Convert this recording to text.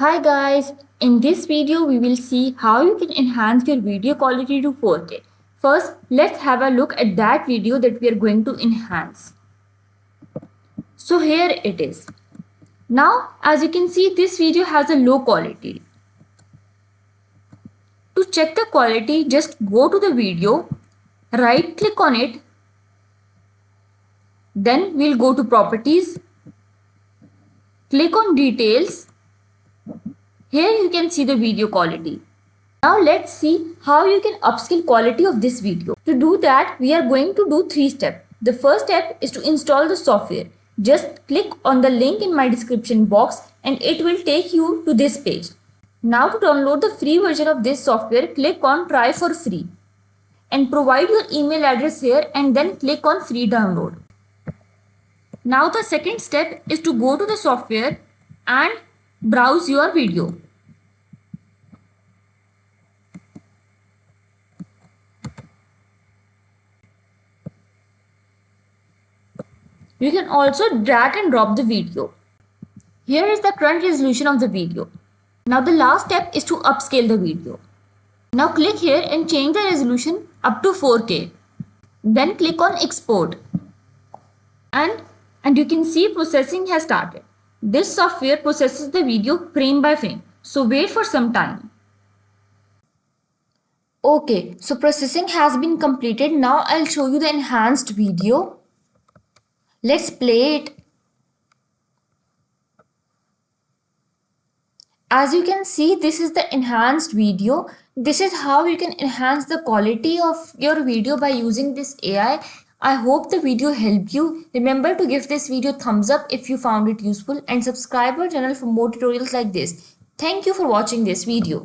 Hi guys, in this video we will see how you can enhance your video quality to 4K. First, let's have a look at that video that we are going to enhance. So here it is. Now, as you can see, this video has a low quality. To check the quality, just go to the video, right click on it, then we'll go to properties, click on details. Here you can see the video quality. Now let's see how you can upscale quality of this video. To do that, we are going to do 3 steps. The first step is to install the software. Just click on the link in my description box and it will take you to this page. Now to download the free version of this software, click on try for free and provide your email address here and then click on free download. Now the second step is to go to the software and browse your video. You can also drag and drop the video. Here is the current resolution of the video. Now the last step is to upscale the video. Now click here and change the resolution up to 4K. Then click on export. And you can see processing has started. This software processes the video frame by frame. So wait for some time. Okay, so processing has been completed. Now I'll show you the enhanced video. Let's play it. As you can see, this is the enhanced video. This is how you can enhance the quality of your video by using this AI. I hope the video helped you. Remember to give this video thumbs up if you found it useful and subscribe our channel for more tutorials like this. Thank you for watching this video.